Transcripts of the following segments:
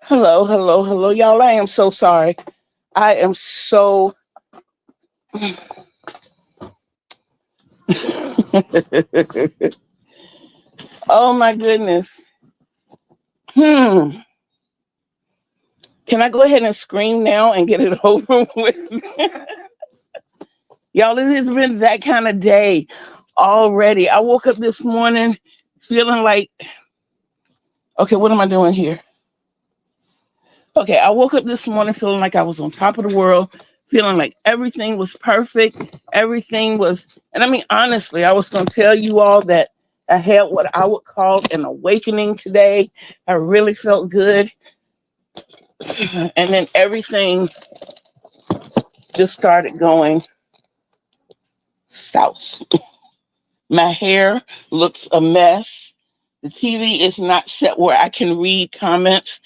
Hello, hello, hello, y'all. I am so sorry. I am so. Oh my goodness. Hmm. Can I go ahead and scream now and get it over with? Y'all, it has been that kind of day already. I woke up this morning feeling like, okay, what am I doing here? Okay, I woke up this morning feeling like I was on top of the world, feeling like everything was perfect. Everything was, and I mean, honestly, I was going to tell you all that I had what I would call an awakening today. I really felt good. And then everything just started going south. My hair looks a mess. The TV is not set where I can read comments.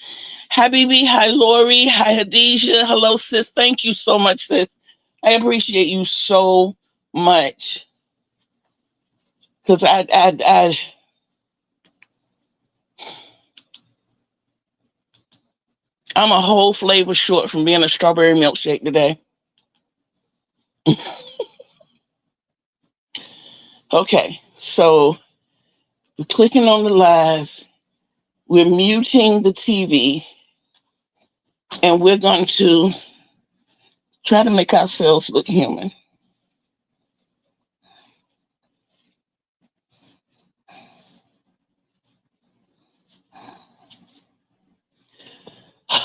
Hi, BB. Hi, Lori. Hi, Hadijah. Hello, sis. Thank you so much, sis. I appreciate you so much. Because I'm a whole flavor short from being a strawberry milkshake today. Okay, so we're clicking on the live. We're muting the TV. And we're going to try to make ourselves look human.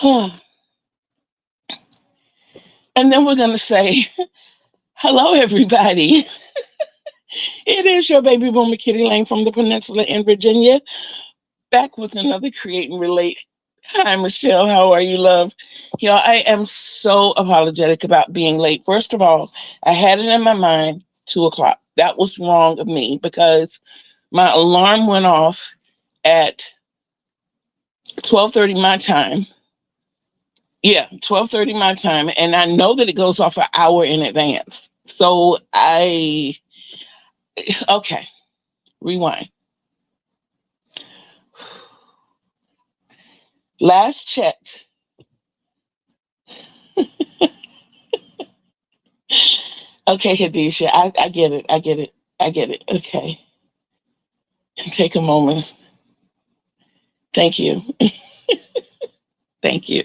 And then we're going to say, hello, everybody. It is your baby boomer Kitty Lane from the Peninsula in Virginia, back with another Create and Relate. Hi, Michelle. How are you, love? Y'all, I am so apologetic about being late. First of all, I had it in my mind 2 o'clock. That was wrong of me because my alarm went off at 12:30 my time. Yeah, 12:30 my time, and I know that it goes off an hour in advance. So okay, rewind. Last checked. Okay, Hadisha, I get it. I get it. I get it. Okay. Take a moment. Thank you. Thank you.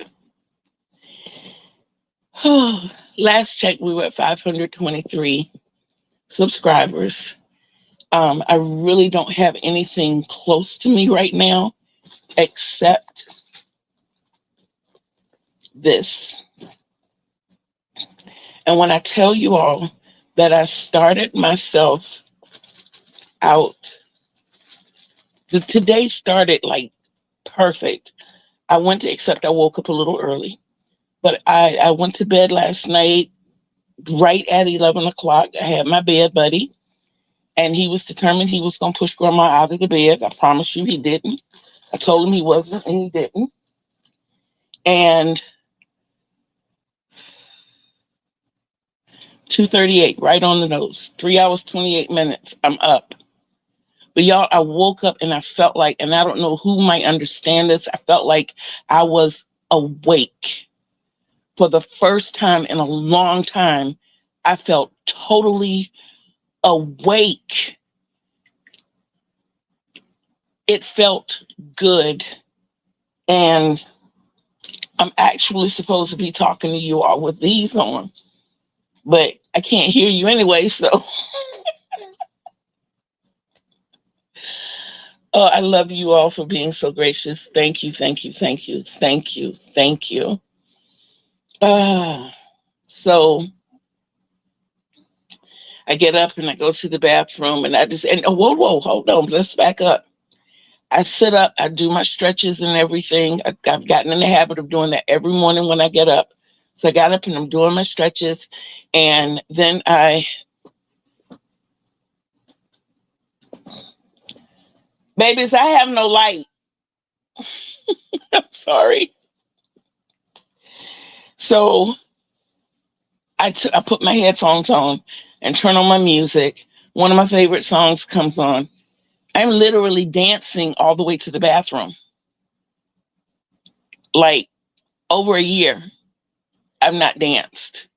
Last check, we were at 523 subscribers. I really don't have anything close to me right now except this. And when I tell you all that I started myself out, today started like perfect. I went to, except I woke up a little early, but I went to bed last night right at 11 o'clock. I had my bed buddy, and he was determined he was going to push grandma out of the bed. I promise you he didn't. I told him he wasn't, and he didn't. And 2:38, right on the nose. 3 hours, 28 minutes. I'm up. But y'all, I woke up and I felt like, and I don't know who might understand this, I felt like I was awake. For the first time in a long time, I felt totally awake. It felt good. And I'm actually supposed to be talking to you all with these on, but I can't hear you anyway. So oh, I love you all for being so gracious. Thank you, thank you, thank you, thank you, thank you. So I get up and I go to the bathroom and whoa, hold on, let's back up. I sit up, I do my stretches and everything. I've gotten in the habit of doing that every morning when I get up. So I got up and I'm doing my stretches. And then babies, I have no light. I'm sorry. So I put my headphones on and turn on my music. One of my favorite songs comes on. I'm literally dancing all the way to the bathroom. like over a year, I've not danced.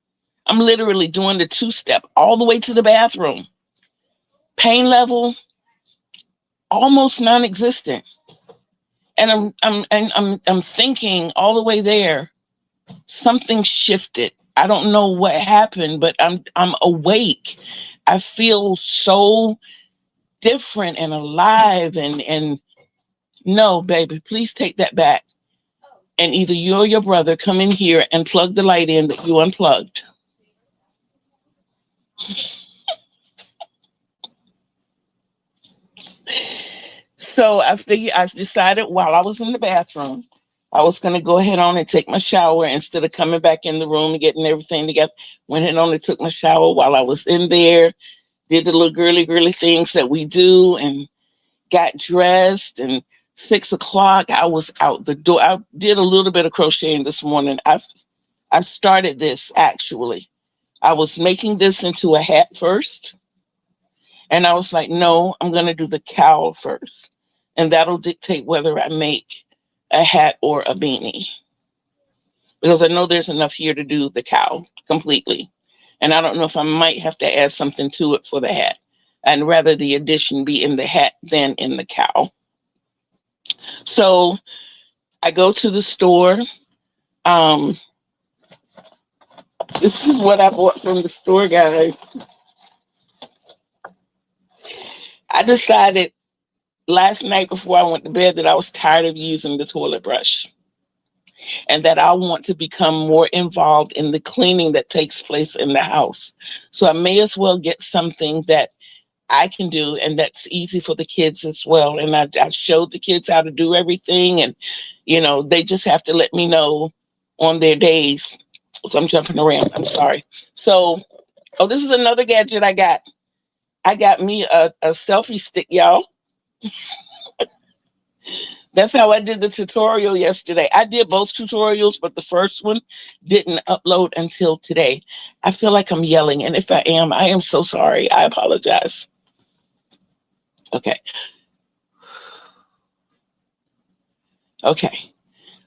I'm literally doing the two-step all the way to the bathroom. Pain level almost non-existent. And I'm thinking all the way there, something shifted. I don't know what happened, but I'm awake. I feel so different and alive and no, baby, please take that back. And either you or your brother come in here and plug the light in that you unplugged. So I decided while I was in the bathroom, I was going to go ahead on and take my shower instead of coming back in the room and getting everything together. Went ahead on and took my shower while I was in there, did the little girly things that we do, and got dressed. And 6 o'clock, I was out the door. I did a little bit of crocheting this morning. I started this actually. I was making this into a hat first. And I was like, no, I'm going to do the cowl first. And that'll dictate whether I make a hat or a beanie. Because I know there's enough here to do the cowl completely. And I don't know if I might have to add something to it for the hat. I'd rather the addition be in the hat than in the cowl. So I go to the store. This is what I bought from the store, guys. I decided last night before I went to bed that I was tired of using the toilet brush and that I want to become more involved in the cleaning that takes place in the house. So I may as well get something that I can do and that's easy for the kids as well. And I showed the kids how to do everything, and they just have to let me know on their days. So I'm jumping around. I'm sorry. So, this is another gadget I got. I got me a selfie stick, y'all. That's how I did the tutorial yesterday. I did both tutorials, but the first one didn't upload until today. I feel like I'm yelling, and if I am so sorry. I apologize. Okay. Okay.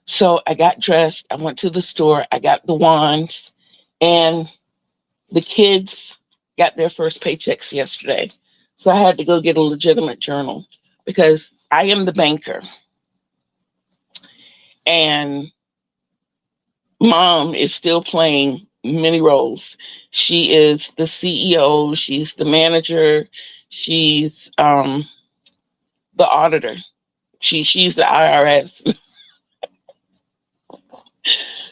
So I got dressed. I went to the store. I got the wands, and the kids got their first paychecks yesterday. So I had to go get a legitimate journal because I am the banker. And mom is still playing many roles. She is the CEO. She's the manager. She's the auditor. She's the IRS.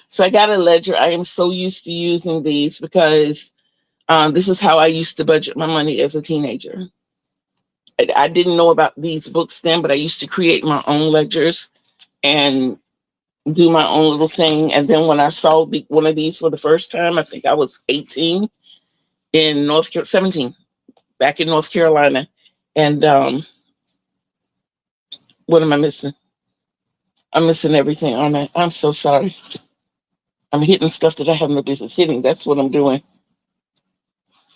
So I got a ledger. I am so used to using these because this is how I used to budget my money as a teenager. I didn't know about these books then, but I used to create my own ledgers and do my own little thing. And then when I saw one of these for the first time, I think I was 18 in 17, back in North Carolina. And what am I missing? I'm missing everything on it. I'm so sorry. I'm hitting stuff that I have no business hitting. That's what I'm doing.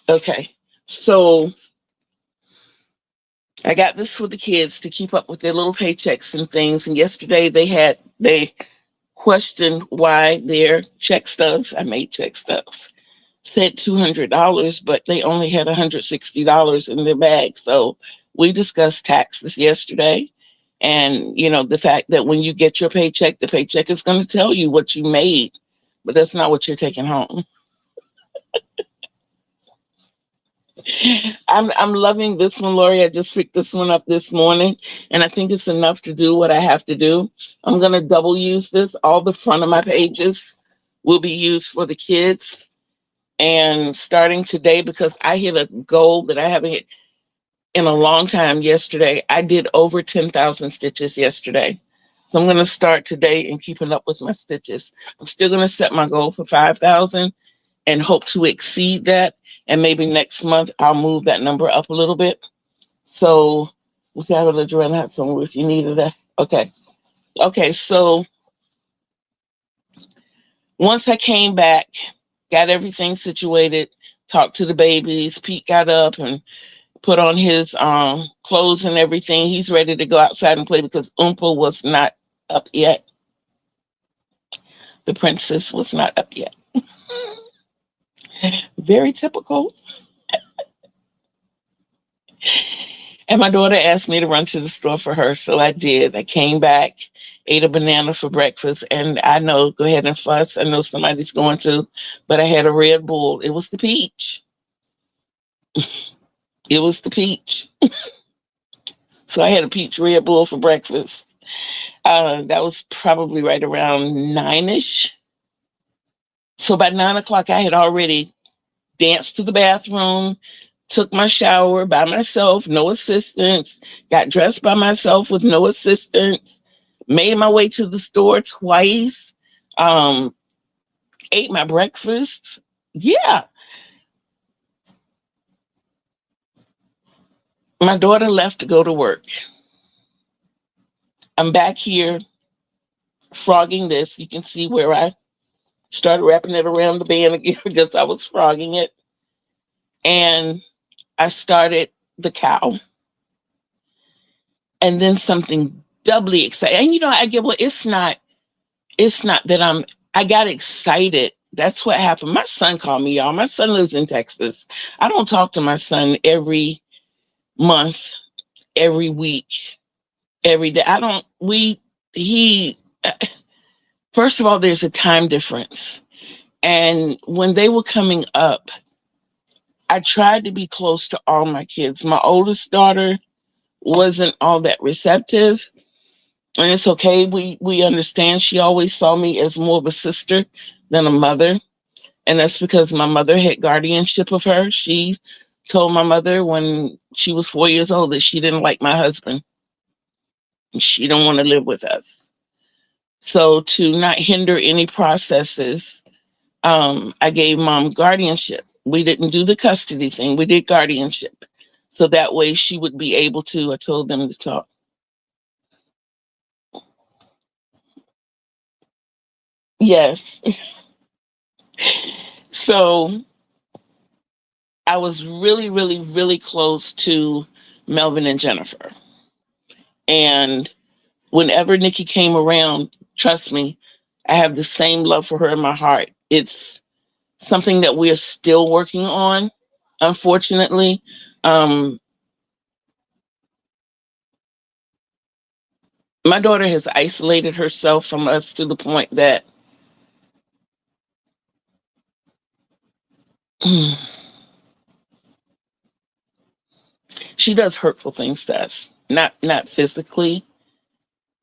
Okay. So I got this for the kids to keep up with their little paychecks and things. And yesterday they questioned why their check stubs, I made check stubs, said $200, but they only had $160 in their bag. So we discussed taxes yesterday. And, the fact that when you get your paycheck, the paycheck is going to tell you what you made, but that's not what you're taking home. I'm loving this one, Lori. I just picked this one up this morning, and I think it's enough to do what I have to do. I'm going to double use this. All the front of my pages will be used for the kids. And starting today, because I hit a goal that I haven't hit in a long time yesterday, I did over 10,000 stitches yesterday. So I'm going to start today and keeping up with my stitches. I'm still going to set my goal for 5,000 and hope to exceed that. And maybe next month I'll move that number up a little bit. So we'll see how to join that somewhere if you needed that. Okay. Okay. So once I came back, got everything situated, talked to the babies, Pete got up and put on his clothes and everything. He's ready to go outside and play because Oompa was not up yet. The princess was not up yet. Very typical. And my daughter asked me to run to the store for her, so I did. I came back, ate a banana for breakfast, and I know, go ahead and fuss. I know somebody's going to, but I had a Red Bull. It was the peach. It was the peach. So I had a peach Red Bull for breakfast. That was probably right around 9-ish. So by 9 o'clock, I had already danced to the bathroom, took my shower by myself, no assistance, got dressed by myself with no assistance, made my way to the store twice, um, ate my breakfast. Yeah. My daughter left to go to work. I'm back here frogging this. You can see where I started wrapping it around the band again because I was frogging it. And I started the cow. And then something doubly exciting. And I get, well, it's not that I got excited. That's what happened. My son called me, y'all. My son lives in Texas. I don't talk to my son every month, every week, every day. First of all, there's a time difference. And when they were coming up, I tried to be close to all my kids. My oldest daughter wasn't all that receptive. And it's okay. We understand. She always saw me as more of a sister than a mother. And that's because my mother had guardianship of her. She told my mother when she was 4 years old that she didn't like my husband. She didn't want to live with us. So to not hinder any processes, I gave mom guardianship. We didn't do the custody thing. We did guardianship. So that way she would be able to, I told them to talk. Yes. So I was really, really, really close to Melvin and Jennifer. And whenever Nikki came around, trust me, I have the same love for her in my heart. It's something that we are still working on, unfortunately. My daughter has isolated herself from us to the point that she does hurtful things to us. Not physically,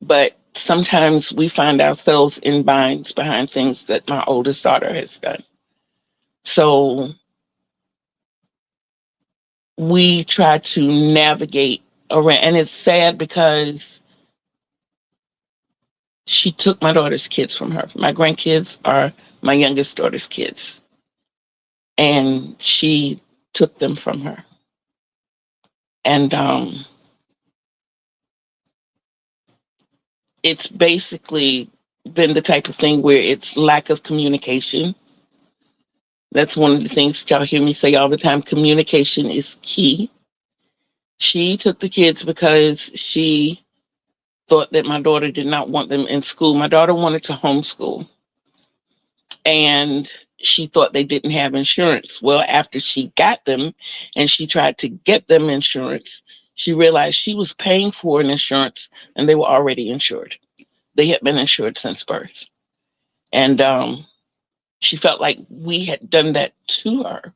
but sometimes we find ourselves in binds behind things that my oldest daughter has done. So we try to navigate around, and it's sad because she took my daughter's kids from her. My grandkids are my youngest daughter's kids, and she took them from her. And it's basically been the type of thing where it's lack of communication. That's one of the things that y'all hear me say all the time. Communication is key. She took the kids because she thought that my daughter did not want them in school. My daughter wanted to homeschool, and she thought they didn't have insurance. Well, after she got them and she tried to get them insurance, she realized she was paying for an insurance and they were already insured. They had been insured since birth. And she felt like we had done that to her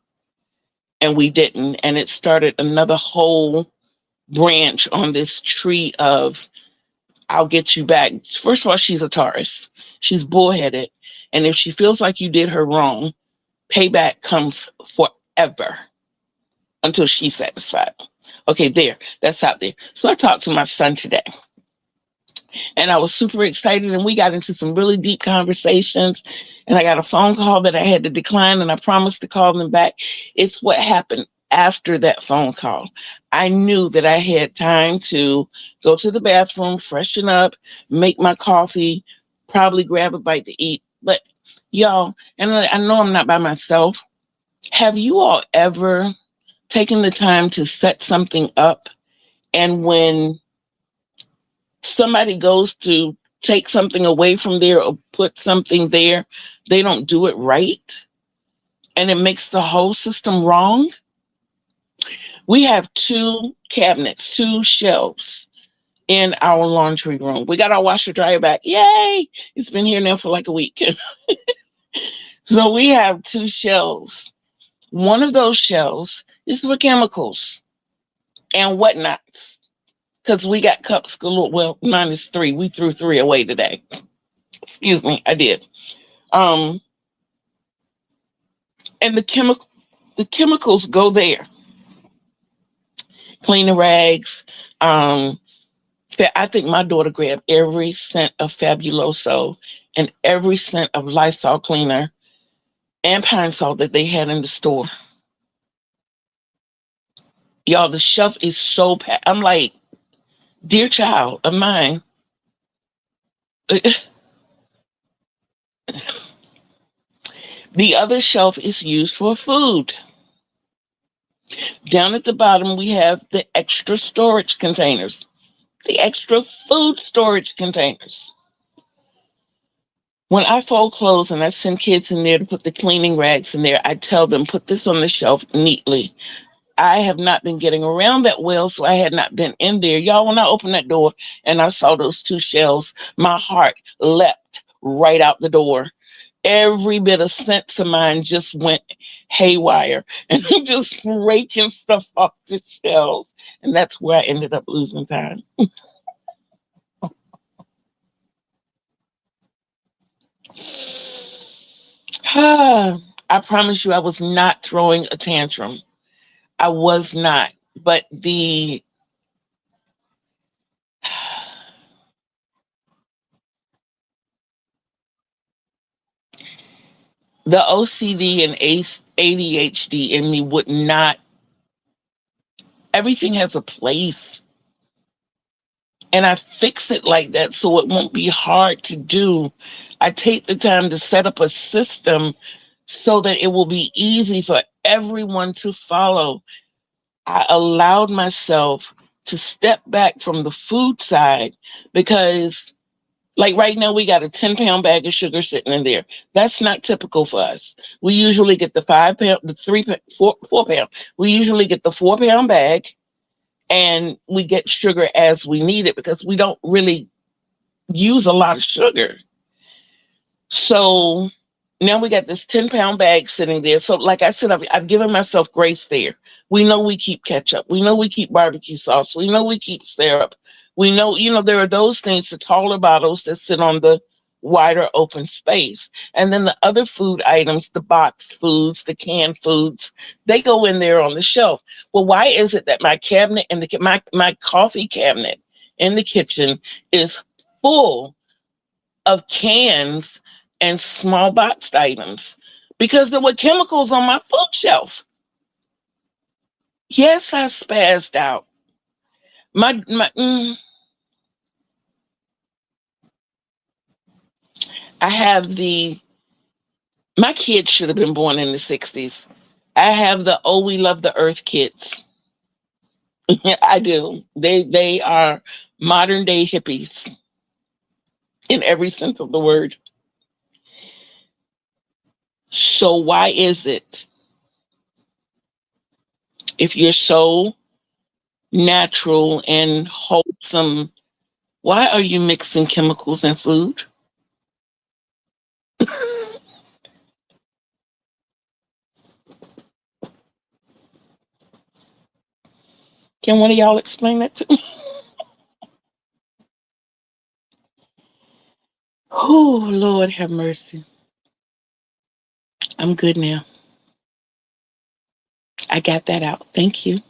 and we didn't. And it started another whole branch on this tree of, I'll get you back. First of all, she's a Taurus. She's bullheaded. And if she feels like you did her wrong, payback comes forever until she's satisfied. Okay, that's out there. So I talked to my son today. And I was super excited, and we got into some really deep conversations. And I got a phone call that I had to decline, and I promised to call them back. It's what happened after that phone call. I knew that I had time to go to the bathroom, freshen up, make my coffee, probably grab a bite to eat. But y'all, and I know I'm not by myself. Have you all ever taken the time to set something up, and when somebody goes to take something away from there or put something there, they don't do it right. And it makes the whole system wrong. We have two cabinets, two shelves in our laundry room. We got our washer dryer back. Yay! It's been here now for like a week. So we have two shelves. One of those shelves is for chemicals and whatnots. Because we got cups galore. Well, mine is three. We threw three away today. Excuse me, I did. And the chemicals go there. Cleaning rags. I think my daughter grabbed every cent of Fabuloso and every cent of Lysol cleaner and Pine Sol that they had in the store. Y'all, the shelf is so packed. I'm like, dear child of mine. The other shelf is used for food. Down at the bottom, we have the extra storage containers, the extra food storage containers. When I fold clothes and I send kids in there to put the cleaning rags in there, I tell them, put this on the shelf neatly. I have not been getting around that well, so I had not been in there. Y'all, when I opened that door and I saw those two shelves, my heart leapt right out the door. Every bit of sense of mine just went haywire, and I'm just raking stuff off the shelves. And that's where I ended up losing time. I promise you, I was not throwing a tantrum. I was not. But the OCD and ADHD in me would not. Everything has a place. And I fix it like that so it won't be hard to do. I take the time to set up a system so that it will be easy for everyone to follow. I allowed myself to step back from the food side because, like right now, we got a 10-pound bag of sugar sitting in there. That's not typical for us. We usually get the 5-pound, the 4-pound. We usually get the 4-pound bag, and we get sugar as we need it because we don't really use a lot of sugar. So now we got this 10-pound bag sitting there. So like I said, I've given myself grace there. We know we keep ketchup. We know we keep barbecue sauce. We know we keep syrup. We know, there are those things, the taller bottles that sit on the wider open space. And then the other food items, the boxed foods, the canned foods, they go in there on the shelf. Well, why is it that my cabinet and my coffee cabinet in the kitchen is full of cans and small boxed items? Because there were chemicals on my food shelf. Yes, I spazzed out. I have my kids should have been born in the 60s. I have the Oh We Love the Earth kids. I do. They are modern day hippies in every sense of the word. So why is it, if you're so natural and wholesome, why are you mixing chemicals in food? Can one of y'all explain that to me? Oh, Lord have mercy. I'm good now. I got that out. Thank you.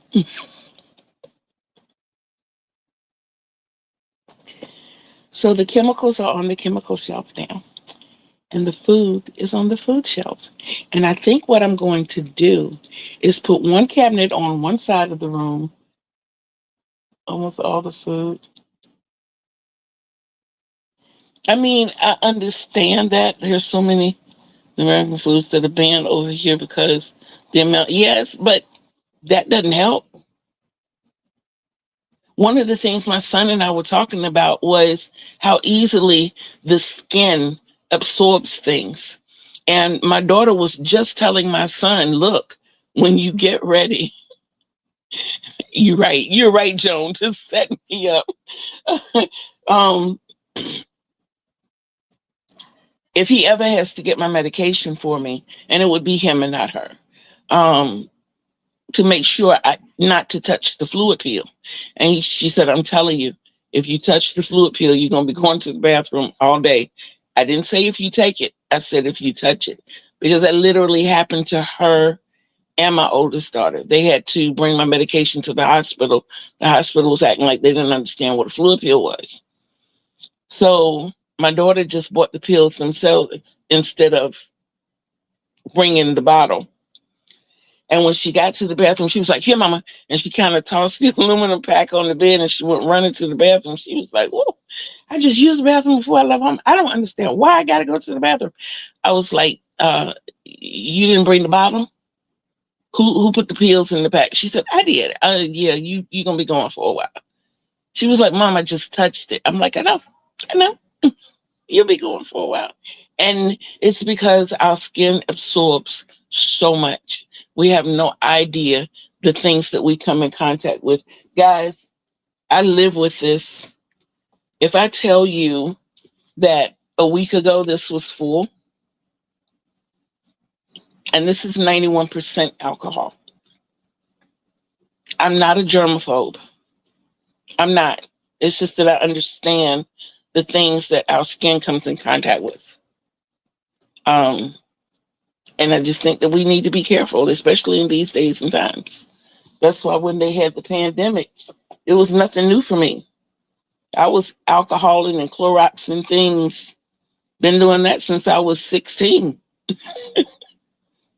So the chemicals are on the chemical shelf now, and the food is on the food shelf. And I think what I'm going to do is put one cabinet on one side of the room, almost all the food. I mean, I understand that there's so many American foods that are banned over here because the amount, yes, but that doesn't help. One of the things my son and I were talking about was how easily the skin absorbs things. And my daughter was just telling my son, look, when you get ready, you're right, Joan, to set me up. um, if he ever has to get my medication for me, and it would be him and not her, to make sure not to touch the fluid peel. And she said, I'm telling you, if you touch the fluid peel, you're going to be going to the bathroom all day. I didn't say if you take it. I said if you touch it. Because that literally happened to her and my oldest daughter. They had to bring my medication to the hospital. The hospital was acting like they didn't understand what a fluid peel was. So my daughter just bought the pills themselves instead of bringing the bottle. And when she got to the bathroom, she was like, here, mama. And she kind of tossed the aluminum pack on the bed and she went running to the bathroom. She was like, whoa, I just used the bathroom before I left home. I don't understand why I got to go to the bathroom. I was like, you didn't bring the bottle? Who put the pills in the pack? She said, I did. Yeah, you're going to be going for a while. She was like, Mom, I just touched it. I'm like, I know. You'll be going for a while. And it's because our skin absorbs so much. We have no idea the things that we come in contact with. Guys, I live with this. If I tell you that a week ago this was full, and this is 91% alcohol. I'm not a germaphobe. I'm not. It's just that I understand the things that our skin comes in contact with. And I just think that we need to be careful, especially in these days and times. That's why when they had the pandemic, it was nothing new for me. I was alcoholing and Clorox and things. Been doing that since I was 16.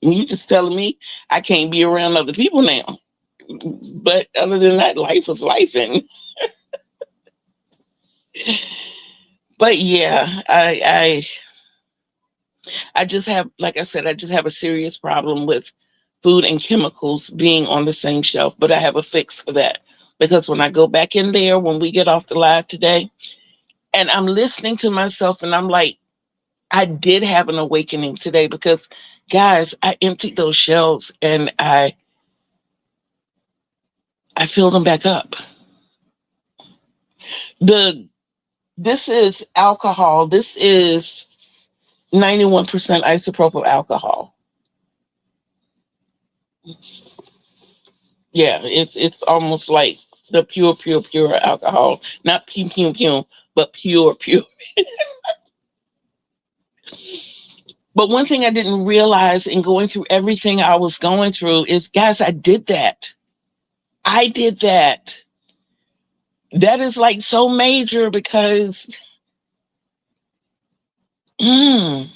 And you just telling me I can't be around other people now. But other than that, life was life. And but yeah, I just have, like I said, I just have a serious problem with food and chemicals being on the same shelf. But I have a fix for that. Because when I go back in there, when we get off the live today, and I'm listening to myself and I'm like, I did have an awakening today because, guys, I emptied those shelves and I filled them back up. This is alcohol. This is 91% isopropyl alcohol. Yeah, it's almost like the pure alcohol. Not pure, but pure. But one thing I didn't realize in going through everything I was going through is, guys, I did that. I did that. That is like so major because I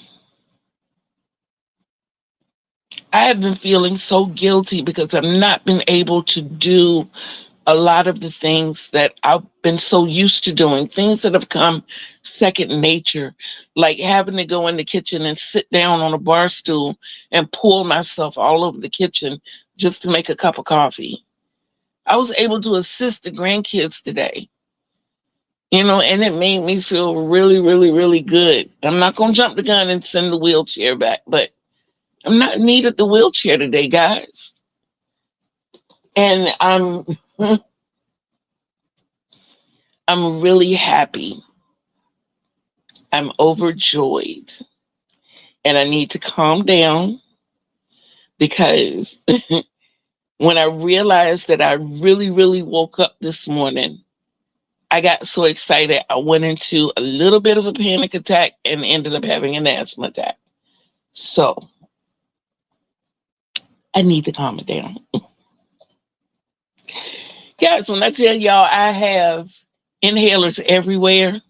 have been feeling so guilty because I've not been able to do a lot of the things that I've been so used to doing, things that have come second nature, like having to go in the kitchen and sit down on a bar stool and pour myself all over the kitchen just to make a cup of coffee. I was able to assist the grandkids today, and it made me feel really, really, really good. I'm not going to jump the gun and send the wheelchair back, but I'm not in need of the wheelchair today, guys. And I'm really happy. I'm overjoyed. And I need to calm down because when I realized that I really, really woke up this morning, I got so excited. I went into a little bit of a panic attack and ended up having an asthma attack. So I need to calm it down. Guys, when I tell y'all I have inhalers everywhere,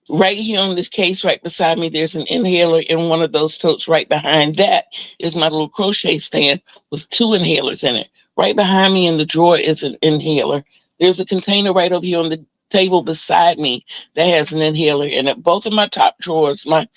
right here on this case right beside me, there's an inhaler in one of those totes. Right behind that is my little crochet stand with 2 inhalers in it. Right behind me in the drawer is an inhaler. There's a container right over here on the table beside me that has an inhaler in it. Both of my top drawers, my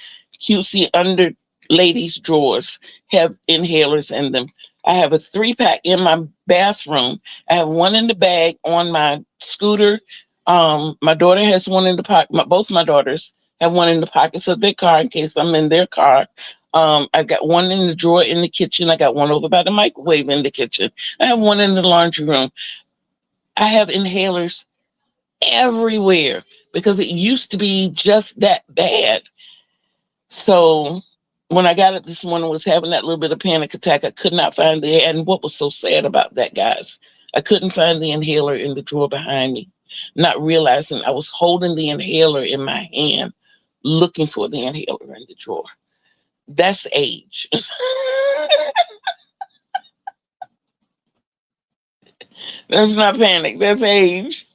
QC under ladies drawers, have inhalers in them. I have a 3-pack in my bathroom. I have one in the bag on my scooter. My daughter has one in the pocket. Both my daughters have one in the pockets of their car in case I'm in their car. I've got one in the drawer in the kitchen. I got one over by the microwave in the kitchen. I have one in the laundry room. I have inhalers everywhere because it used to be just that bad. So when I got it this morning, I was having that little bit of panic attack. I could not find and what was so sad about that, guys, I couldn't find the inhaler in the drawer behind me, not realizing I was holding the inhaler in my hand, looking for the inhaler in the drawer. That's age. That's not panic. That's age.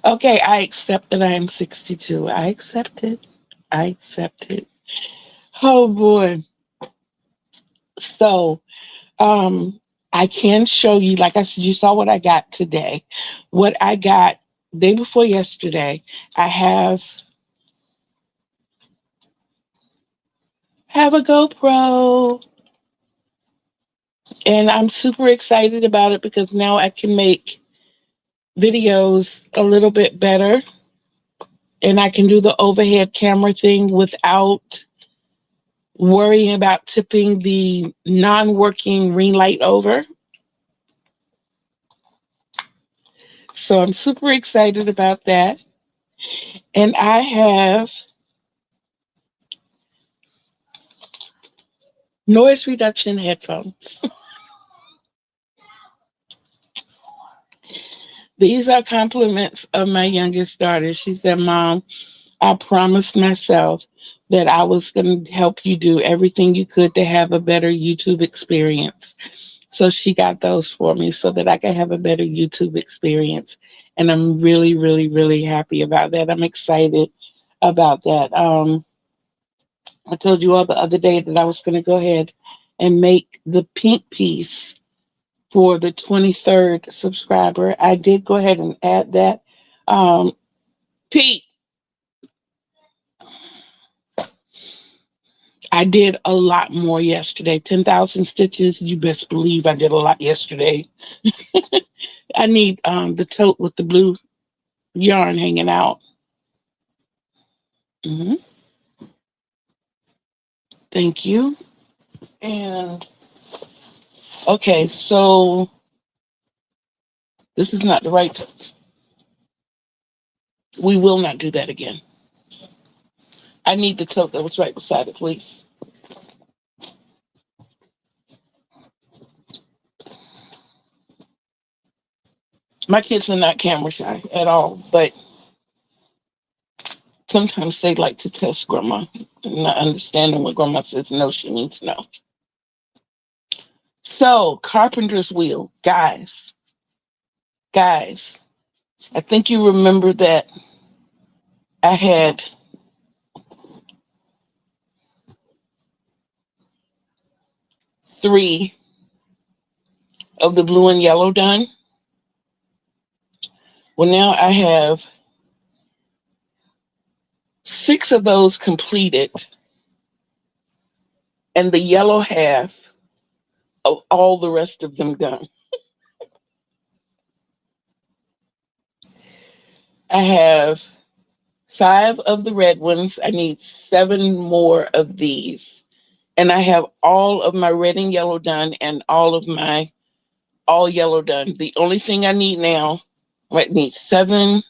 Okay, I accept that I am 62. I accept it. I accept it. Oh boy. So, I can show you, like I said, you saw what I got today. What I got day before yesterday, I have a GoPro, and I'm super excited about it because now I can make videos a little bit better, and I can do the overhead camera thing without worrying about tipping the non-working ring light over. So I'm super excited about that. And I have noise reduction headphones. These are compliments of my youngest daughter. She said, Mom, I promised myself that I was going to help you do everything you could to have a better YouTube experience. So she got those for me so that I could have a better YouTube experience. And I'm really, really, really happy about that. I'm excited about that. I told you all the other day that I was going to go ahead and make the pink piece for the 23rd subscriber. I did go ahead and add that. Pete, I did a lot more yesterday. 10,000 stitches. You best believe I did a lot yesterday. I need the tote with the blue yarn hanging out. Mm-hmm. Thank you. And okay, so this is not the right tote. We will not do that again. I need the tote that was right beside it, please. My kids are not camera shy at all, but sometimes they like to test grandma, not understanding what grandma says no, she means no. So, carpenter's wheel, guys, I think you remember that I had three of the blue and yellow done. Well, now I have 6 of those completed, and the yellow half of all the rest of them done. I have 5 of the red ones. I need 7 more of these. And I have all of my red and yellow done and all of my all yellow done. The only thing I need now, I need 7,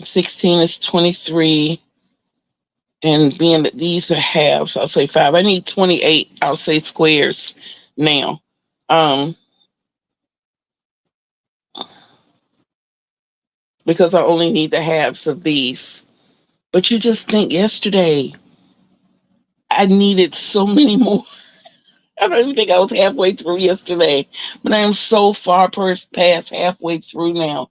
16 is 23. And being that these are halves, I'll say 5. I need 28, I'll say squares now. Because I only need the halves of these. But you just think yesterday, I needed so many more. I don't even think I was halfway through yesterday, but I am so far past halfway through now.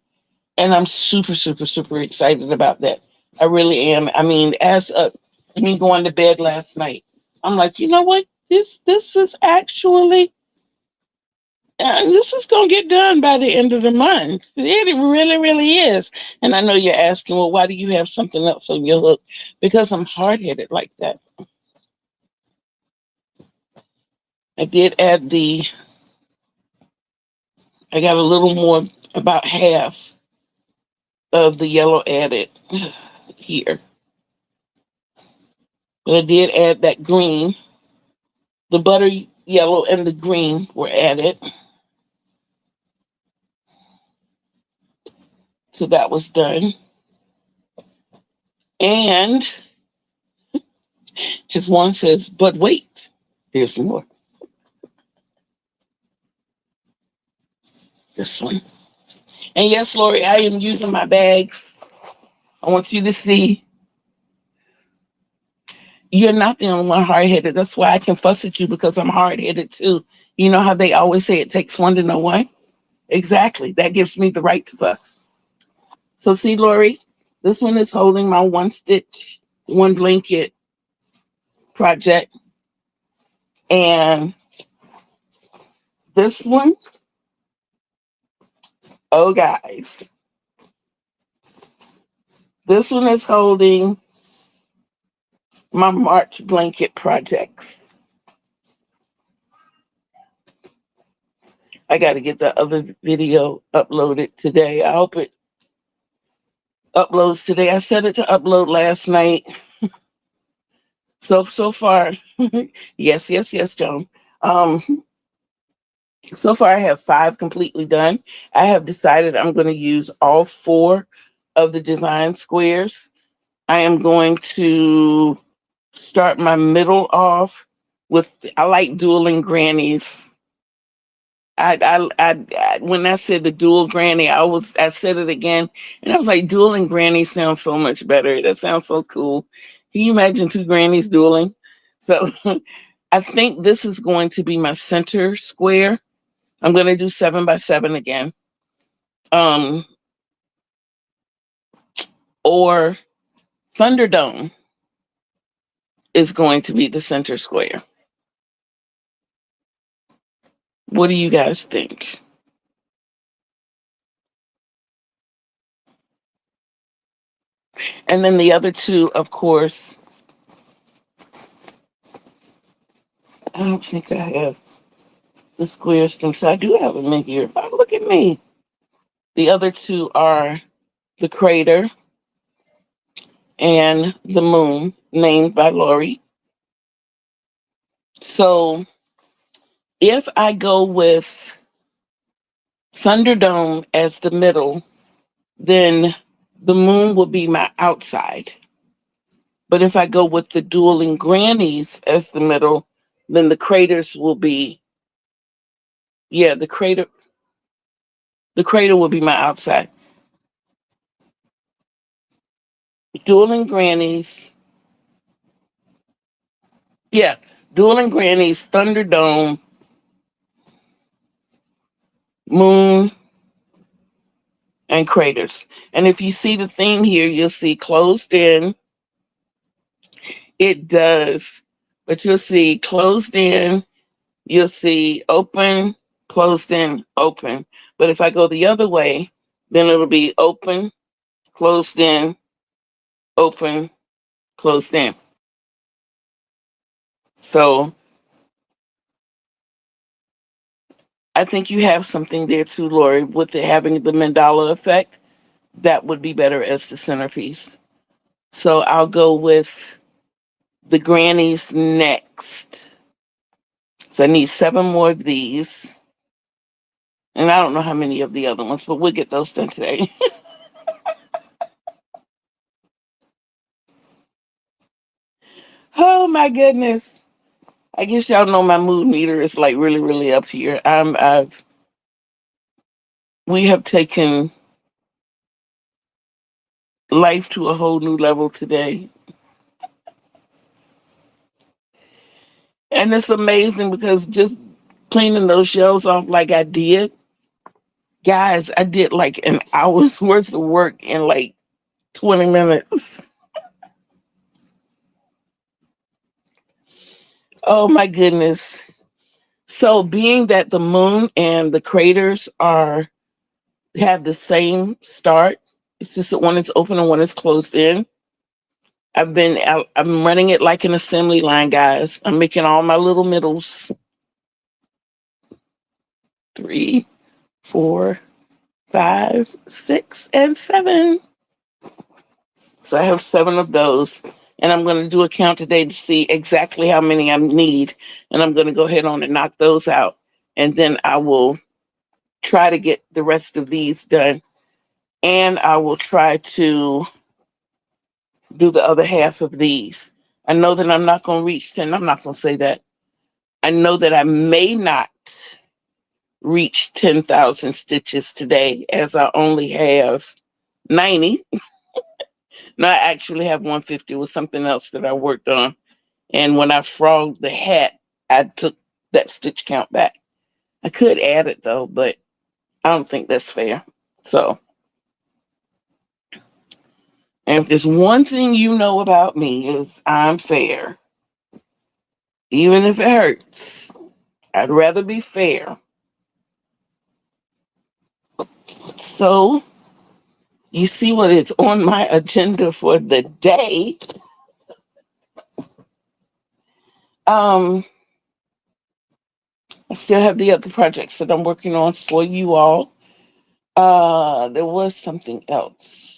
And I'm super, super, super excited about that. I really am. I mean, as me going to bed last night, I'm like, you know what? This is actually And this is going to get done by the end of the month. It really, really is. And I know you're asking, well, why do you have something else on your hook? Because I'm hard headed like that. I did add I got a little more, about half of the yellow added here. But I did add that green. The butter yellow and the green were added. So that was done. And his one says, but wait, there's more. This one. And yes, Lori, I am using my bags. I want you to see you're not the only one hard headed. That's why I can fuss at you, because I'm hard headed too. You know how they always say it takes one to know one? Exactly. That gives me the right to fuss. So see, Lori, this one is holding my one stitch, one blanket project. And this one, oh guys, this one is holding my March blanket projects. I got to get the other video uploaded today. I hope it uploads today. I set it to upload last night. So far, yes, Joan. So far, I have 5 completely done. I have decided I'm going to use all 4 of the design squares. I am going to start my middle off with, I like dueling grannies. When I said the dual granny, I said it again, and I was like, dueling granny sounds so much better. That sounds so cool. Can you imagine 2 grannies dueling? So I think this is going to be my center square. I'm going to do 7 by 7 again. Or Thunderdome is going to be the center square. What do you guys think? And then the other 2, of course, I don't think I have the square stems. So I do have them in here. Oh, look at me. The other 2 are the crater and the moon, named by Lori. So if I go with Thunderdome as the middle, then the moon will be my outside. But if I go with the dueling grannies as the middle, then the craters will be, the crater will be my outside. Dueling grannies, dueling grannies, Thunderdome, moon, and craters. And if you see the theme here, you'll see closed in. It does, but you'll see closed in, you'll see open, closed in, open. But if I go the other way, then it'll be open, closed in, open, closed in. So I think you have something there too, Lori, with having the mandala effect. That would be better as the centerpiece. So I'll go with the grannies next. So I need 7 more of these. And I don't know how many of the other ones, but we'll get those done today. Oh my goodness. I guess y'all know my mood meter is like really, really up here. We have taken life to a whole new level today. And it's amazing because just cleaning those shelves off like I did, guys, I did like an hour's worth of work in like 20 minutes. Oh my goodness. So being that the moon and the craters are have the same start, it's just that one is open and one is closed in. I'm running it like an assembly line, guys. I'm making all my little middles. 3, 4, 5, 6, and 7. So I have 7 of those. And I'm going to do a count today to see exactly how many I need. And I'm going to go ahead on and knock those out. And then I will try to get the rest of these done. And I will try to do the other half of these. I know that I'm not going to reach 10. I'm not going to say that. I know that I may not reach 10,000 stitches today, as I only have 90. No, I actually have 150 with something else that I worked on. And when I frogged the hat, I took that stitch count back. I could add it though, but I don't think that's fair. So, and if there's one thing you know about me is I'm fair. Even if it hurts, I'd rather be fair. So, you see what is on my agenda for the day. I still have the other projects that I'm working on for you all. There was something else.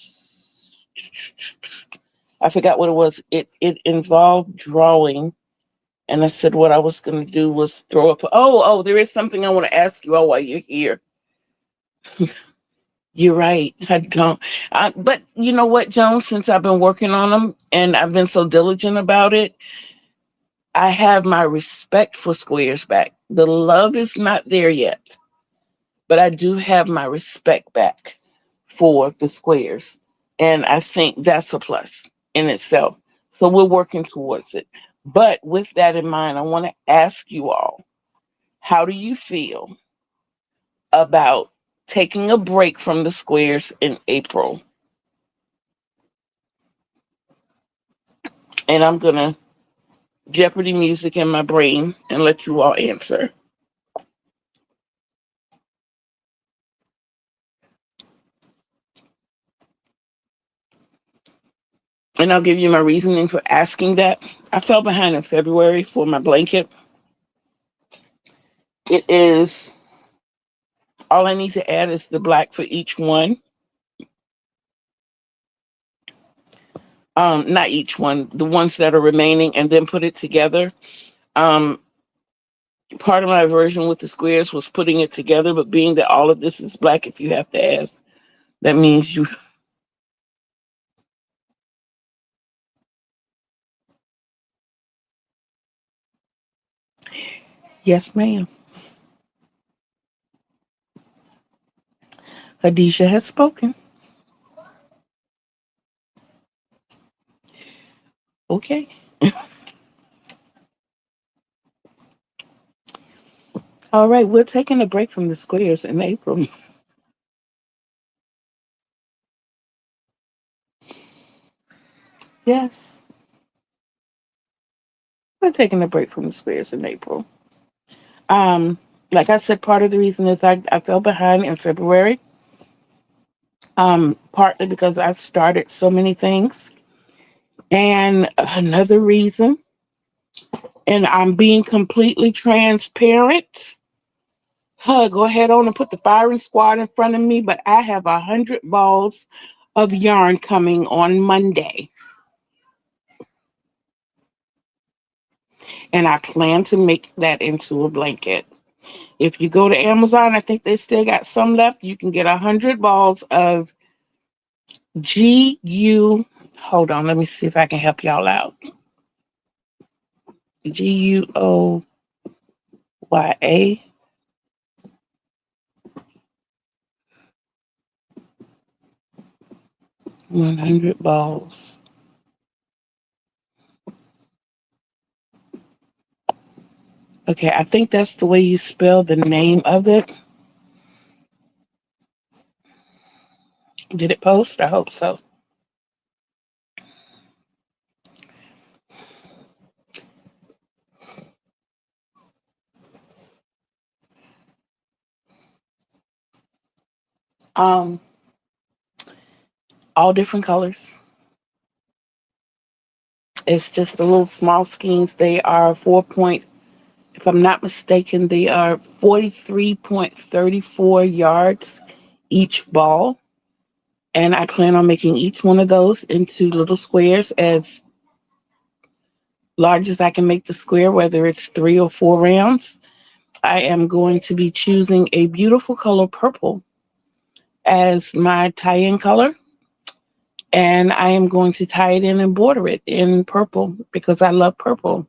I forgot what it was. It involved drawing, and I said what I was going to do was throw up. Oh, there is something I want to ask you all while you're here. You're right. I don't. But you know what, Joan? Since I've been working on them and I've been so diligent about it, I have my respect for squares back. The love is not there yet, but I do have my respect back for the squares. And I think that's a plus in itself. So we're working towards it. But with that in mind, I want to ask you all, how do you feel about taking a break from the squares in April? And I'm going to Jeopardy music in my brain and let you all answer. And I'll give you my reasoning for asking that. I fell behind in February for my blanket. It is, all I need to add is the black for each one. Not each one, the ones that are remaining, and then put it together. Um, Part of my aversion with the squares was putting it together, but being that all of this is black, if you have to ask, that means you. Yes, ma'am. Hadisha has spoken. Okay. All right, we're taking a break from the squares in April. Yes, we're taking a break from the squares in April. Um, like I said, part of the reason is I fell behind in February. Partly because I've started so many things. And another reason, and I'm being completely transparent. Go ahead on and put the firing squad in front of me, but I have 100 balls of yarn coming on Monday. And I plan to make that into a blanket. If you go to Amazon, I think they still got some left. You can get 100 balls of GU. Hold on, let me see if I can help y'all out. GUOYA. 100 balls. Okay, I think that's the way you spell the name of it. Did it post? I hope so. Um, all different colors. It's just the little small skeins. They are if I'm not mistaken, they are 43.34 yards each ball. And I plan on making each one of those into little squares as large as I can make the square, whether it's 3 or 4 rounds. I am going to be choosing a beautiful color purple as my tie-in color. And I am going to tie it in and border it in purple because I love purple.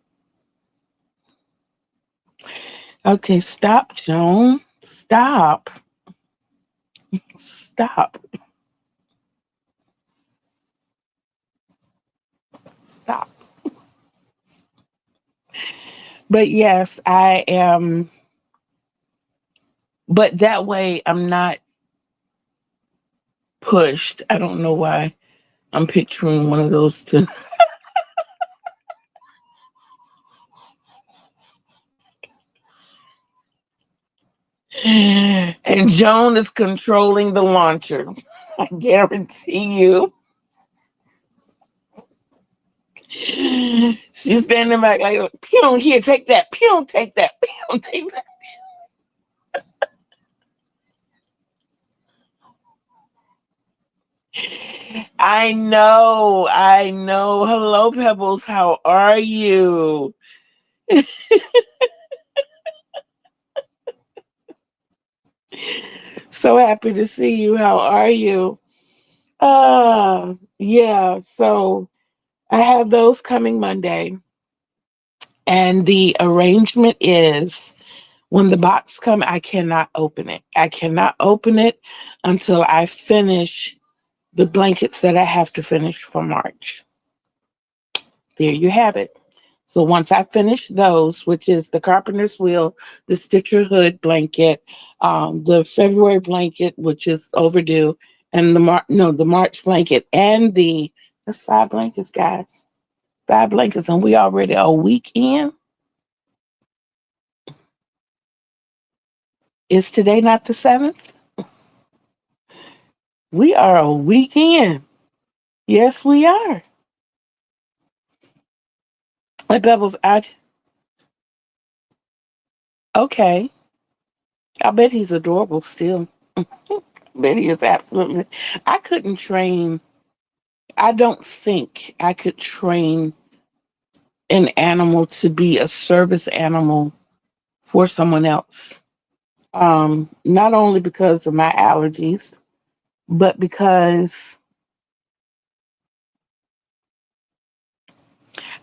Okay, stop, Joan. Stop. Stop. Stop. But yes, I am. But that way I'm not pushed. I don't know why I'm picturing one of those two. And Joan is controlling the launcher. I guarantee you. She's standing back like, Pew, here, take that. Pew, take that. Pew, take that. I know. I know. Hello, Pebbles. How are you? So happy to see you. How are you? Yeah. So I have those coming Monday. And the arrangement is when the box come, I cannot open it. I cannot open it until I finish the blankets that I have to finish for March. There you have it. So once I finish those, which is the Carpenter's Wheel, the Stitcher Hood blanket, the February blanket, which is overdue, and the March blanket, and that's 5 blankets, guys. 5 blankets, and we already a week in. Is today not the 7th? We are a week in. Yes, we are. Like Pebbles, okay. I bet he's adorable still. Bet he is absolutely. I couldn't train. I don't think I could train an animal to be a service animal for someone else. Not only because of my allergies, but because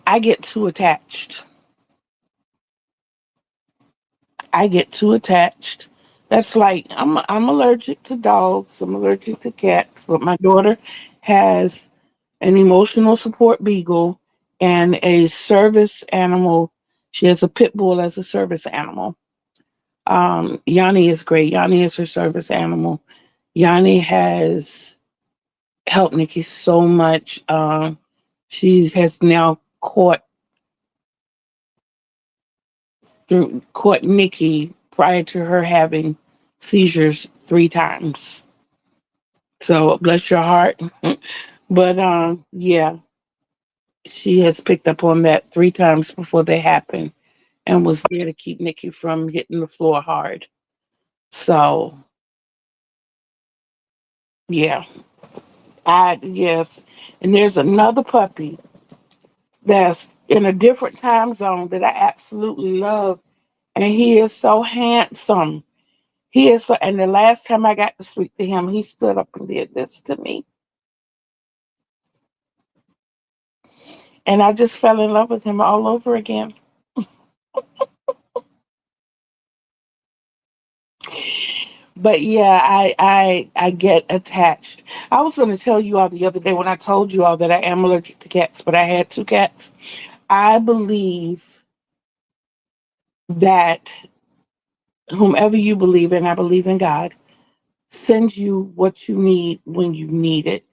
I get too attached. I get too attached. That's like I'm allergic to dogs. I'm allergic to cats. But my daughter has an emotional support beagle and a service animal. She has a pit bull as a service animal. Yanni is great. Yanni is her service animal. Yanni has helped Nikki so much. She has now caught Nikki prior to her having seizures 3 times. So bless your heart. But yeah, she has picked up on that 3 times before they happened and was there to keep Nikki from hitting the floor hard. So yeah, I yes. And there's another puppy that's in a different time zone that I absolutely love. And he is so handsome. He is so, and the last time I got to speak to him, he stood up and did this to me. And I just fell in love with him all over again. But yeah, I get attached. I was going to tell you all the other day when I told you all that I am allergic to cats, but I had 2 cats. I believe that whomever you believe in, I believe in God, sends you what you need when you need it,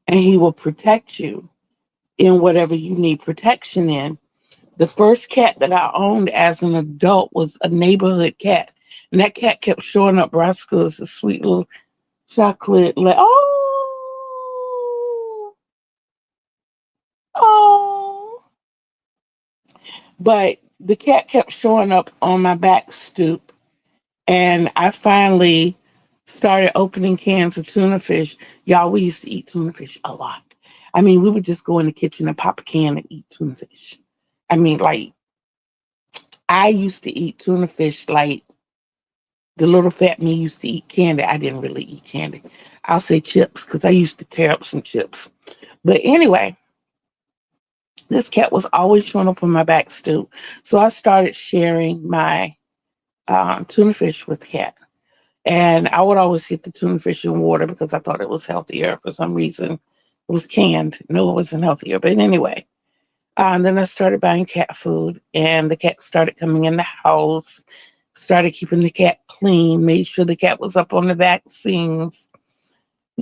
and He will protect you in whatever you need protection in. The first cat that I owned as an adult was a neighborhood cat. And that cat kept showing up Roscoe as a sweet little Chocolate, like, oh. But the cat kept showing up on my back stoop, and I finally started opening cans of tuna fish. Y'all, we used to eat tuna fish a lot. I mean, we would just go in the kitchen and pop a can and eat tuna fish. I mean, like, I used to eat tuna fish like the little fat me used to eat candy. I didn't really eat candy. I'll say chips because I used to tear up some chips. But anyway, this cat was always showing up on my back stoop. So I started sharing my tuna fish with the cat. And I would always get the tuna fish in water because I thought it was healthier for some reason. It was canned. No, it wasn't healthier. But anyway, then I started buying cat food, and the cat started coming in the house, started keeping the cat clean, made sure the cat was up on the vaccines.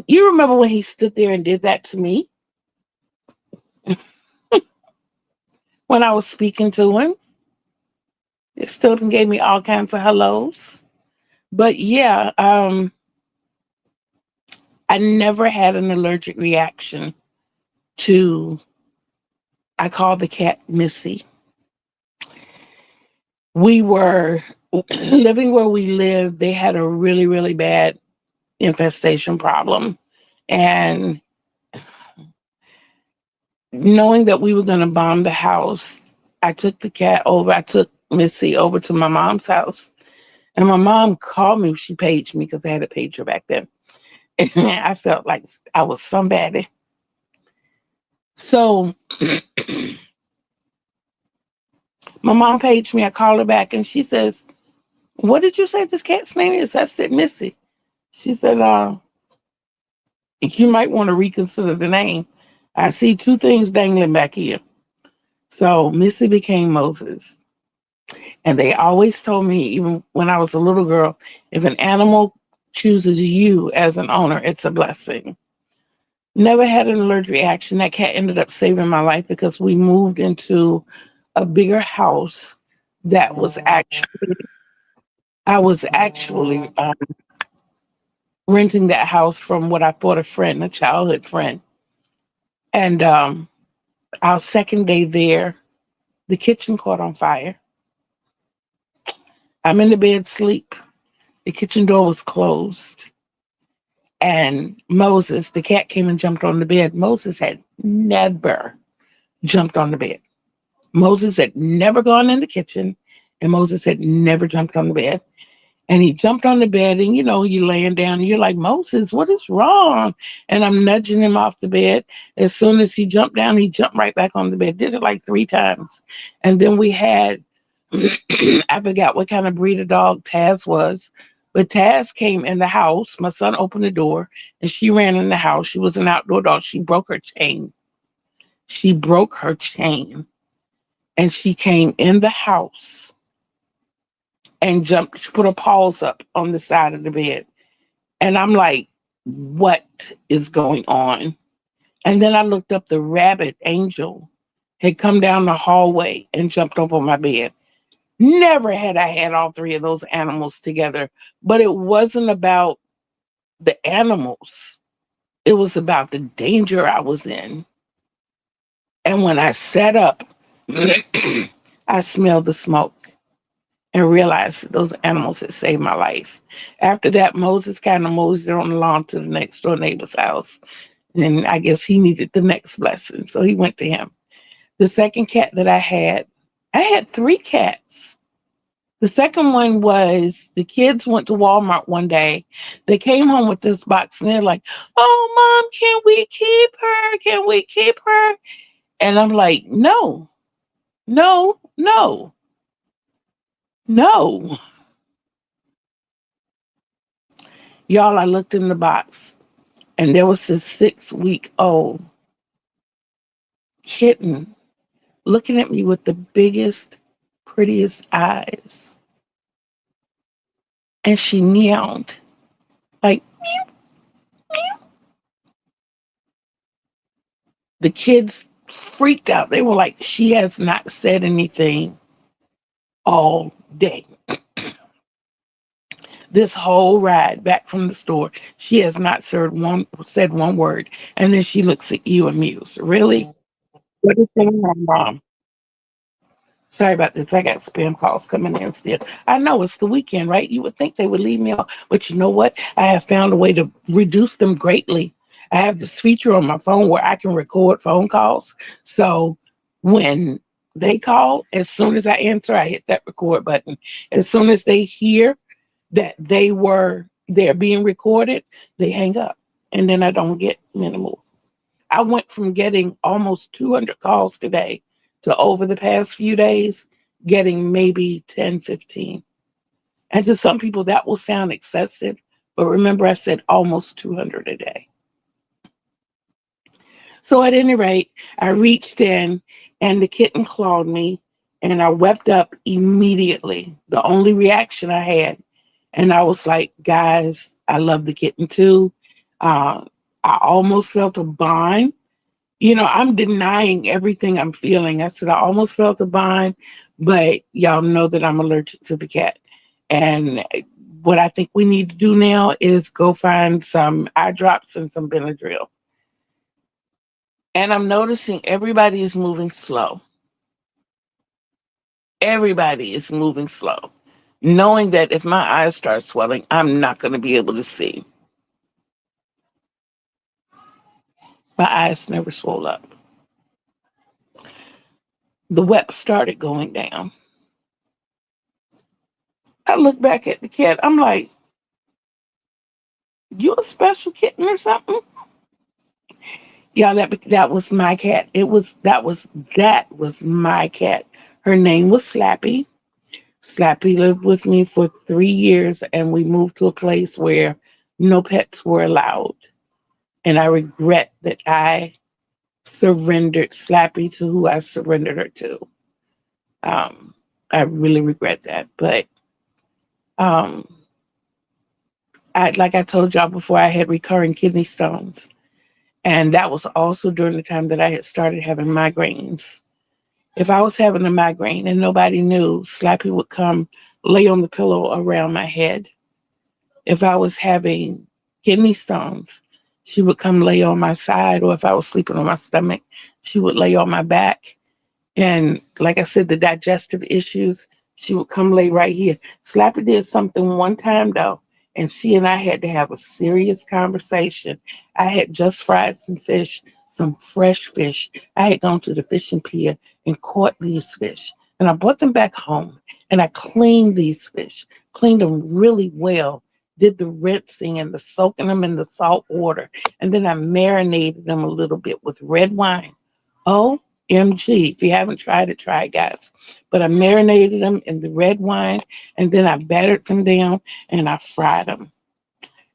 You remember when he stood there and did that to me when I was speaking to him? He stood up and gave me all kinds of hellos. But yeah, I never had an allergic reaction to, I call the cat Missy. We were living where we lived. They had a really, really bad infestation problem. And knowing that we were going to bomb the house, I took the cat over. I took Missy over to my mom's house. And my mom called me. She paged me because I had a pager back then. And I felt like I was somebody. So my mom paged me. I called her back and she says, "What did you say this cat's name is?" I said, "Missy." She said, "You might want to reconsider the name. I see two things dangling back here." So Missy became Moses. And they always told me, even when I was a little girl, if an animal chooses you as an owner, it's a blessing. Never had an allergic reaction. That cat ended up saving my life because we moved into a bigger house that was actually, I was actually renting that house from what I thought a friend, a childhood friend. And our second day there, the kitchen caught on fire. I'm in the bed sleep. The kitchen door was closed. And Moses, the cat, came and jumped on the bed. Moses had never jumped on the bed. Moses had never gone in the kitchen, and Moses had never jumped on the bed. And he jumped on the bed, and you're laying down, and you're like, "Moses, what is wrong?" And I'm nudging him off the bed. As soon as he jumped down, he jumped right back on the bed. Did it like 3 times. And then we had, I forgot what kind of breed of dog Taz was, but Taz came in the house. My son opened the door, and she ran in the house. She was an outdoor dog. She broke her chain. She broke her chain, and she came in the house and jumped. She put her paws up on the side of the bed. And I'm like, what is going on? And then I looked up, the rabbit Angel had come down the hallway and jumped up on my bed. Never had I had all three of those animals together, but it wasn't about the animals. It was about the danger I was in. And when I sat up, I smelled the smoke and realized those animals had saved my life. After that, Moses kind of moseyed on the lawn to the next door neighbor's house. And I guess he needed the next blessing. So he went to him. The second cat that I had 3 cats. The second one was, the kids went to Walmart one day. They came home with this box and they're like, "Oh, Mom, can we keep her? Can we keep her?" And I'm like, no, no, no, no. Y'all, I looked in the box and there was this 6-week-old kitten looking at me with the biggest, prettiest eyes. And she meowed like, meow, meow. The kids freaked out. They were like, "She has not said anything all day." This whole ride back from the store, she has not said one word. And then she looks at you amused. Really? What is going on, Mom? Sorry about this. I got spam calls coming in still. I know it's the weekend, right? You would think they would leave me alone. But you know what? I have found a way to reduce them greatly. I have this feature on my phone where I can record phone calls. So when they call, as soon as I answer, I hit that record button. As soon as they hear that they're being recorded, they hang up. And then I don't get any more. I went from getting almost 200 calls today to over the past few days getting maybe 10, 15. And to some people that will sound excessive, but remember I said almost 200 a day. So at any rate, I reached in and the kitten clawed me and I wept up immediately. The only reaction I had. And I was like, guys, I love the kitten too. Uh, I almost felt a bond. I'm denying everything I'm feeling. I said I almost felt a bond, but y'all know that I'm allergic to the cat. And what I think we need to do now is go find some eye drops and some Benadryl. And I'm noticing everybody is moving slow. Everybody is moving slow, knowing that if my eyes start swelling, I'm not going to be able to see. My eyes never swole up. The web started going down. I look back at the cat. I'm like, you a special kitten or something? Yeah, that was my cat. That was my cat. Her name was Slappy. Slappy lived with me for 3 years, and we moved to a place where no pets were allowed. And I regret that I surrendered Slappy to who I surrendered her to. Um, I really regret that, but um, like I told y'all before, I had recurring kidney stones. And that was also during the time that I had started having migraines. If I was having a migraine and nobody knew, Slappy would come lay on the pillow around my head. If I was having kidney stones, she would come lay on my side, or if I was sleeping on my stomach, she would lay on my back. And like I said, the digestive issues, she would come lay right here. Slappy did something one time though, and she and I had to have a serious conversation. I had just fried some fish, some fresh fish. I had gone to the fishing pier and caught these fish. And I brought them back home and I cleaned these fish, cleaned them really well, did the rinsing and the soaking them in the salt water. And then I marinated them a little bit with red wine. OMG. If you haven't tried it, try it, guys. But I marinated them in the red wine and then I battered them down and I fried them.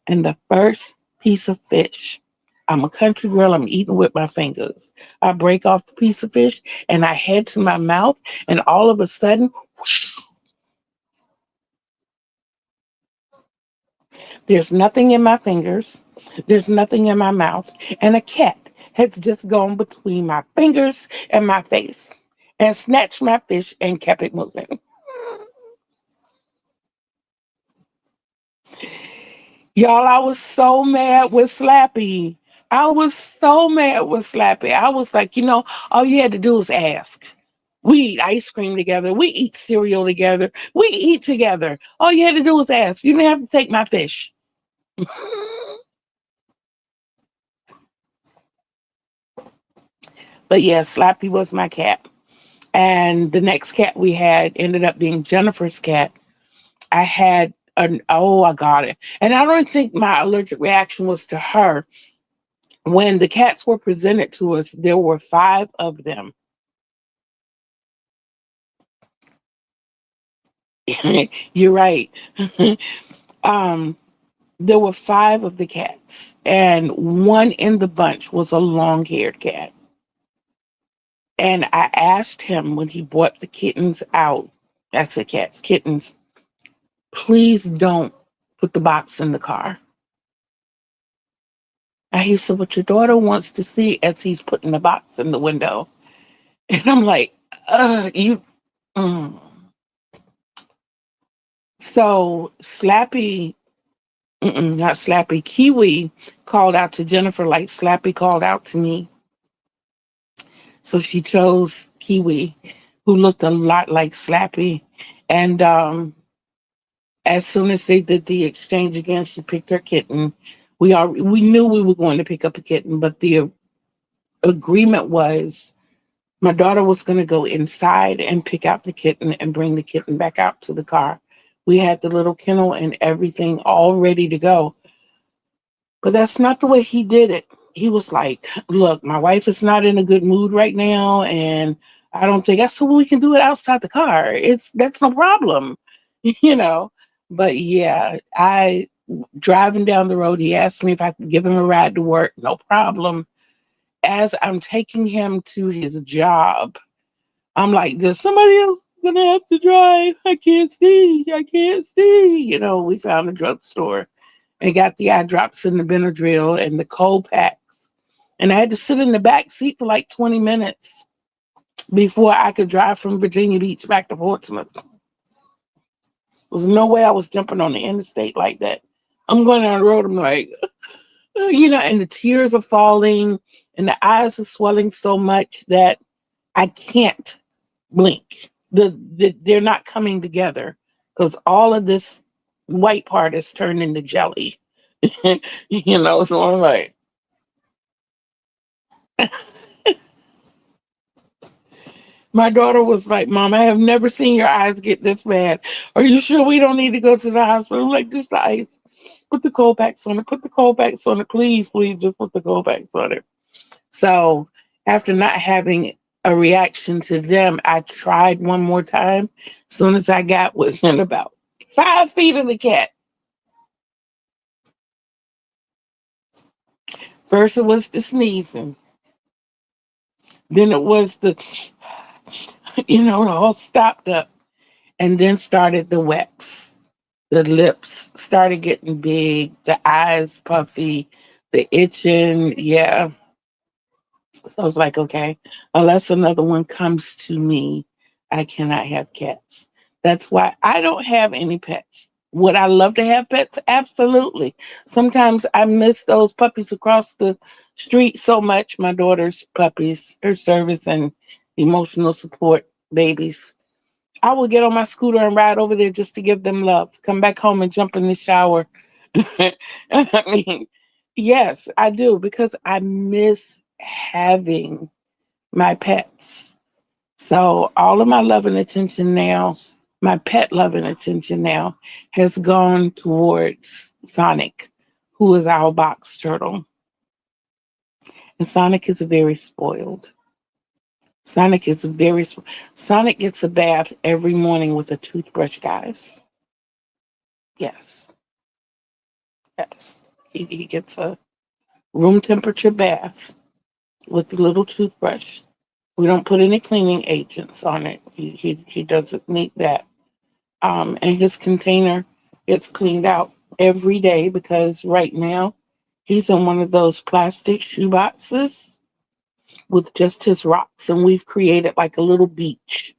And the first piece of fish, I'm a country girl, I'm eating with my fingers. I break off the piece of fish and I head to my mouth, and all of a sudden, whoosh, there's nothing in my fingers, there's nothing in my mouth, and a cat has just gone between my fingers and my face and snatched my fish and kept it moving. Y'all, I was so mad with Slappy. I was so mad with Slappy. I was like, all you had to do was ask. We eat ice cream together. We eat cereal together. We eat together. All you had to do was ask. You didn't have to take my fish. But yeah, Slappy was my cat. And the next cat we had ended up being Jennifer's cat. I got it. And I don't think my allergic reaction was to her. When the cats were presented to us, there were 5 of them. You're right. um, there were 5 of the cats, and one in the bunch was a long-haired cat. And I asked him when he brought the kittens out, I said, cats, kittens, please don't put the box in the car. And he said, what your daughter wants to see, as he's putting the box in the window. And I'm like, you. Mm. So not Slappy, Kiwi called out to Jennifer like Slappy called out to me. So she chose Kiwi, who looked a lot like Slappy. And as soon as they did the exchange again, she picked her kitten. We knew we were going to pick up a kitten, but the agreement was my daughter was going to go inside and pick out the kitten and bring the kitten back out to the car. We had the little kennel and everything all ready to go. But that's not the way he did it. He was like, look, my wife is not in a good mood right now. And I don't think that's so we can do it outside the car. That's no problem, you know. But yeah, I driving down the road, he asked me if I could give him a ride to work. No problem. As I'm taking him to his job, I'm like, there's somebody else gonna have to drive. I can't see. I can't see. You know, we found a drugstore and got the eye drops and the Benadryl and the cold packs. And I had to sit in the back seat for like 20 minutes before I could drive from Virginia Beach back to Portsmouth. There was no way I was jumping on the interstate like that. I'm going down the road. I'm like, and the tears are falling and the eyes are swelling so much that I can't blink. They're not coming together because all of this white part is turned into jelly. So I'm like, my daughter was like, Mom, I have never seen your eyes get this bad. Are you sure we don't need to go to the hospital? I'm like, just the ice. Put the cold packs on it. Put the cold packs on it. Please, please, just put the cold packs on it. So after not having a reaction to them, I tried one more time. As soon as I got within about 5 feet of the cat, first it was the sneezing, then it was the, it all stopped up, and then started the weps. The lips started getting big, the eyes puffy, the itching. Yeah. So I was like, okay, unless another one comes to me, I cannot have cats. That's why I don't have any pets. Would I love to have pets? Absolutely. Sometimes I miss those puppies across the street so much. My daughter's puppies, her service and emotional support babies. I will get on my scooter and ride over there just to give them love. Come back home and jump in the shower. I mean, yes, I do because I miss having my pets. So all of my love and attention now, my pet love and attention now has gone towards Sonic, who is our box turtle. And Sonic is very spoiled. Sonic is very Sonic gets a bath every morning with a toothbrush, guys. Yes. Yes. He gets a room temperature bath with a little toothbrush. We don't put any cleaning agents on it. He doesn't need that. And his container gets cleaned out every day because right now he's in one of those plastic shoe boxes with just his rocks, and we've created like a little beach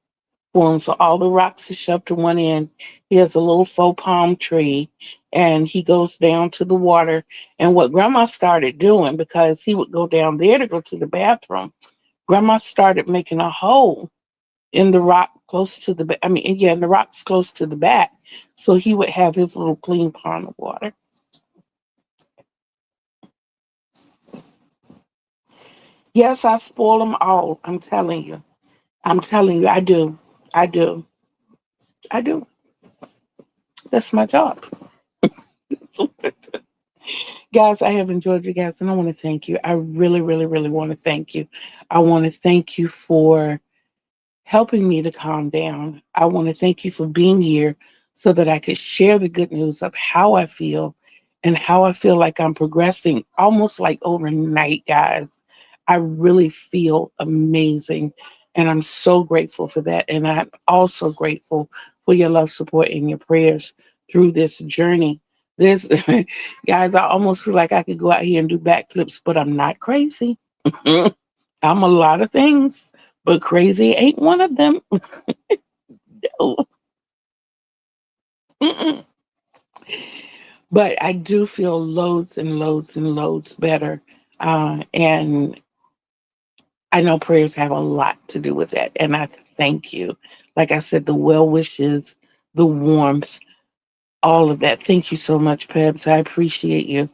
for him. So all the rocks are shoved to one end. He has a little faux palm tree, and he goes down to the water. And what Grandma started doing, because he would go down there to go to the bathroom, Grandma started making a hole in the rock close to in the rocks close to the back, so he would have his little clean pond of water. Yes, I spoil them all. I'm telling you. I'm telling you, I do. I do. I do. That's my job. Guys, I have enjoyed you guys, and I want to thank you. I really, really, really want to thank you. I want to thank you for helping me to calm down. I want to thank you for being here so that I could share the good news of how I feel and how I feel like I'm progressing almost like overnight, guys. I really feel amazing. And I'm so grateful for that. And I'm also grateful for your love, support, and your prayers through this journey. This, guys, I almost feel like I could go out here and do backflips, but I'm not crazy. I'm a lot of things, but crazy ain't one of them. But I do feel loads and loads and loads better. And I know prayers have a lot to do with that. And I thank you. Like I said, the well wishes, the warmth, all of that. Thank you so much, Pebs. I appreciate you.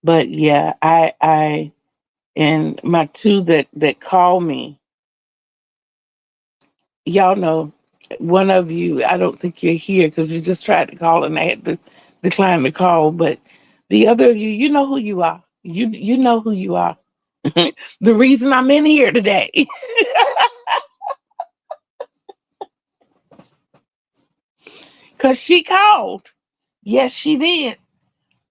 But yeah, and my two that call me, y'all know one of you, I don't think you're here because you just tried to call and I had to decline the call. But the other of you, you know who you are. You know who you are. The reason I'm in here today. Cause she called. Yes, she did.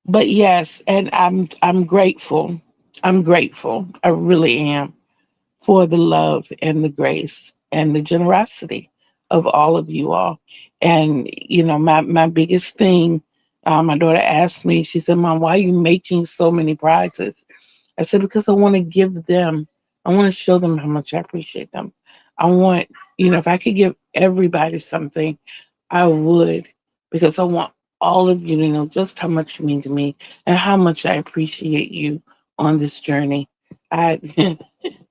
But yes, and I'm grateful. I'm grateful. I really am for the love and the grace and the generosity of all of you all. And you know, my biggest thing, my daughter asked me, she said, Mom, why are you making so many prizes? I said, because I want to give them, I want to show them how much I appreciate them. I want, if I could give everybody something, I would, because I want all of you to know just how much you mean to me and how much I appreciate you on this journey. I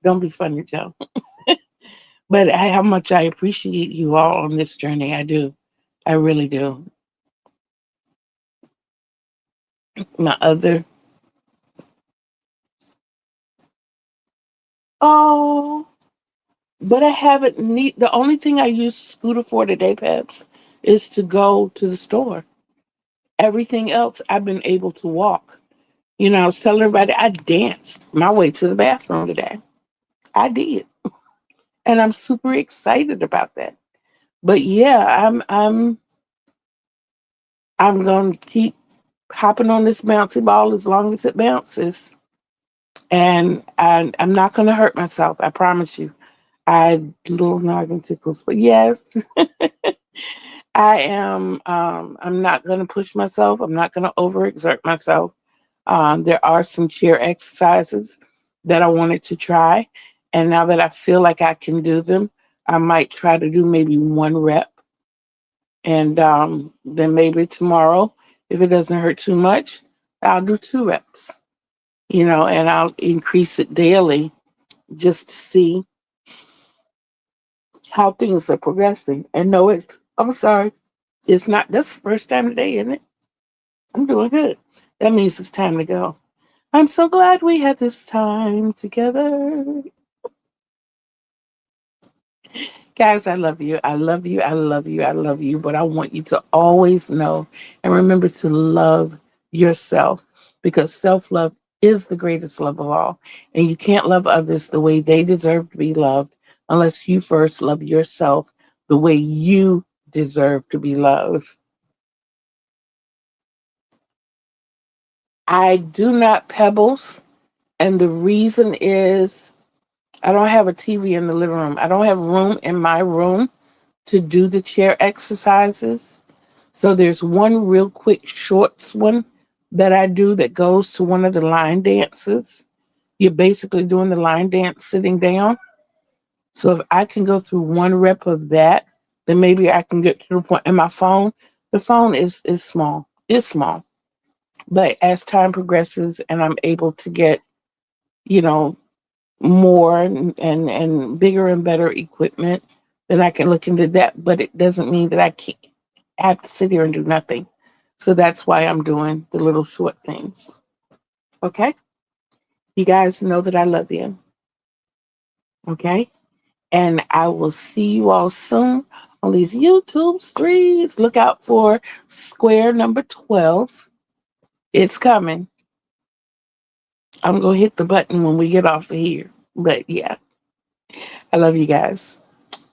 don't be funny, Joe, but how much I appreciate you all on this journey. I do. I really do. My other, oh, but I haven't need. The only thing I use scooter for today, Peps, is to go to the store. Everything else, I've been able to walk. I was telling everybody I danced my way to the bathroom today. I did, and I'm super excited about that. But yeah, I'm gonna keep hopping on this bouncy ball as long as it bounces, and I'm not gonna hurt myself. I promise you. I little noggin tickles, but yes, I am. I'm not gonna push myself. I'm not gonna overexert myself. There are some chair exercises that I wanted to try. And now that I feel like I can do them, I might try to do maybe one rep. And then maybe tomorrow, if it doesn't hurt too much, I'll do two reps, and I'll increase it daily just to see how things are progressing. And no, I'm sorry, it's not, that's the first time today, isn't it? I'm doing good. That means it's time to go. I'm so glad we had this time together. Guys, I love you. I love you. I love you. I love you. But I want you to always know and remember to love yourself because self love is the greatest love of all. And you can't love others the way they deserve to be loved unless you first love yourself the way you deserve to be loved. I do not pebbles. And the reason is I don't have a TV in the living room. I don't have room in my room to do the chair exercises. So there's one real quick shorts one that I do that goes to one of the line dances. You're basically doing the line dance sitting down. So if I can go through one rep of that, then maybe I can get to the point. And my phone, the phone is small. It's small. But as time progresses and I'm able to get, you know, more and bigger and better equipment, then I can look into that. But it doesn't mean that I can't have to sit here and do nothing. So that's why I'm doing the little short things. Okay? You guys know that I love you. Okay? And I will see you all soon on these YouTube streets. Look out for square number 12. It's coming. I'm going to hit the button when we get off of here. But yeah, I love you guys.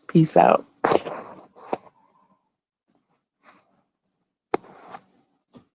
Peace out.